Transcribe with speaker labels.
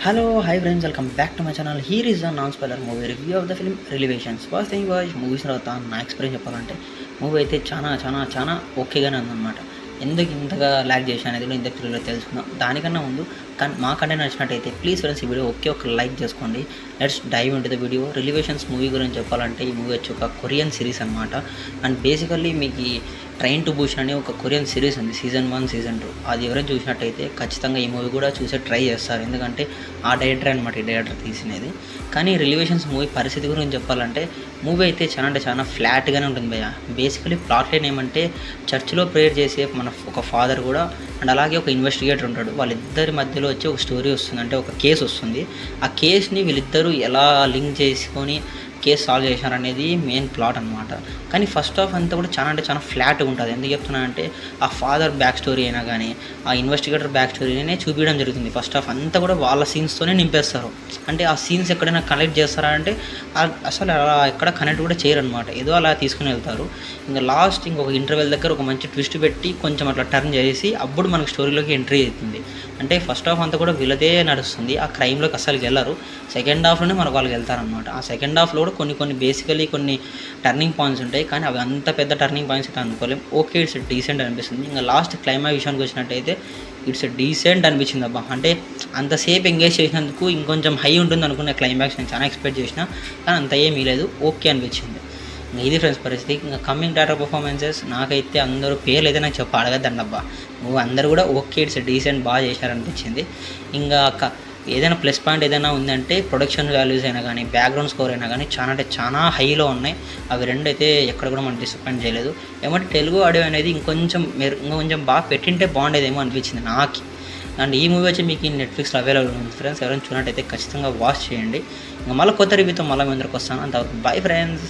Speaker 1: Hello, hi friends, welcome back to my channel. Here is a non-spoiler movie review of the film Revelations. First thing was movies తర్వాత నా experience చెప్పాలంటే movie అయితే చాలా ఓకేగానే ఉందన్నమాట. ఎందుకు ఇంతగా ల్యాక్ చేశాను అనేది కూడా ఇంత పిల్లలు తెలుసుకుందాం. దానికన్నా ముందు మా కంటెంట్ నచ్చినట్టయితే ప్లీజ్ ఫ్రెండ్స్ ఈ వీడియో ఒక లైక్ చేసుకోండి. Let's dive into the video. Revelations movie గురించి చెప్పాలంటే ఈ మూవీ వచ్చి ఒక కొరియన్ సిరీస్ అనమాట. అండ్ బేసికల్లీ మీకు ఈ ట్రైన్ టు బుషన్ అనే ఒక కొరియన్ సిరీస్ ఉంది, సీజన్ 1 సీజన్ 2. అది ఎవరైనా చూసినట్టయితే ఖచ్చితంగా ఈ మూవీ కూడా చూసే ట్రై చేస్తారు, ఎందుకంటే ఆ డైరెక్టర్ అనమాట ఈ డైరెక్టర్ తీసినది. కానీ రిలివేషన్స్ మూవీ పరిస్థితి గురించి చెప్పాలంటే మూవీ అయితే చాలా ఫ్లాట్గానే ఉంటుంది భయ్య. బేసికలీ ప్లాట్ లైన్ ఏమంటే చర్చిలో ప్రేయర్ చేసే మన ఒక ఫాదర్ కూడా అండ్ అలాగే ఒక ఇన్వెస్టిగేటర్ ఉంటాడు. వాళ్ళిద్దరి మధ్యలో వచ్చి ఒక స్టోరీ వస్తుంది, అంటే ఒక కేసు వస్తుంది. ఆ కేసుని వీళ్ళిద్దరూ ఎలా లింక్ చేసుకొని కేసు సాల్వ్ చేశారనేది మెయిన్ ప్లాట్ అనమాట. కానీ ఫస్ట్ హాఫ్ అంతా కూడా చాలా ఫ్లాట్గా ఉంటుంది. ఎందుకు చెప్తున్నా అంటే ఆ ఫాదర్ బ్యాక్ స్టోరీ అయినా కానీ ఆ ఇన్వెస్టిగేటర్ బ్యాక్ స్టోరీనే చూపించడం జరుగుతుంది. ఫస్ట్ హాఫ్ అంతా కూడా వాళ్ళ సీన్స్తోనే నింపేస్తారు. అంటే ఆ సీన్స్ ఎక్కడైనా కనెక్ట్ చేస్తారా అంటే అసలు అలా ఎక్కడ కనెక్ట్ కూడా చేయరు అనమాట, ఏదో అలా తీసుకుని వెళ్తారు. ఇంకా లాస్ట్ ఇంకొక ఇంటర్వెల్ దగ్గర ఒక మంచి ట్విస్ట్ పెట్టి కొంచెం అట్లా టర్న్ చేసి అప్పుడు మనకు స్టోరీలోకి ఎంట్రీ అవుతుంది. అంటే ఫస్ట్ హాఫ్ అంతా కూడా వీళ్ళదే నడుస్తుంది, ఆ క్రైమ్లోకి అసలు వెళ్ళరు. సెకండ్ హాఫ్లోనే మనకు వాళ్ళకి వెళ్తారనమాట. ఆ సెకండ్ హాఫ్లో కూడా కొన్ని బేసికలీ కొన్ని టర్నింగ్ పాయింట్స్ ఉంటాయి, కానీ అవి అంత పెద్ద టర్నింగ్ పాయింట్స్ అయితే అనుకోలేం. ఓకే, ఇట్స్ డీసెంట్ అనిపిస్తుంది. ఇంకా లాస్ట్ క్లైమాక్స్ విషయానికి వచ్చినట్టయితే ఇట్స్ డీసెంట్ అనిపించింది అబ్బా. అంటే అంతసేపు ఎంగేజ్ చేసినందుకు ఇంకొంచెం హై ఉంటుంది అనుకున్న క్లైమాక్స్ నేను చాలా ఎక్స్పెక్ట్ చేసిన, కానీ అంత ఏమీ లేదు, ఓకే అనిపించింది. ఇంకా ఇది ఫ్రెండ్స్ పరిస్థితి. ఇంకా కమింగ్ డైరెక్టర్ పర్ఫార్మెన్సెస్ నాకైతే అందరూ పేర్లు అయితే నాకు అడగద్దండి అబ్బా. నువ్వు అందరూ కూడా ఓకే ఇట్స్ డీసెంట్ బాగా చేశారనిపించింది. ఇంకా ఏదైనా ప్లస్ పాయింట్ ఏదైనా ఉందంటే ప్రొడక్షన్ వాల్యూస్ అయినా కానీ బ్యాక్గ్రౌండ్ స్కోర్ అయినా కానీ చాలా హైలో ఉన్నాయి. అవి రెండు అయితే ఎక్కడ కూడా మనం డిసప్పాయింట్ చేయలేదు. ఏమంటే తెలుగు ఆడియో అనేది ఇంకొంచెం బాగా పెట్టింటే బాగుండేదేమో అనిపించింది నాకు. అండ్ ఈ మూవీ వచ్చి మీకు నెట్ఫ్లిక్స్లో అవైలబుల్ ఉంది ఫ్రెండ్స్. ఎవరైనా చూసినట్టయితే ఖచ్చితంగా వాచ్ చేయండి. ఇంకా మళ్ళీ కొత్త రివ్యూతో మళ్ళీ మీ అందరికి వస్తాను. అంతవరకు బై ఫ్రెండ్స్.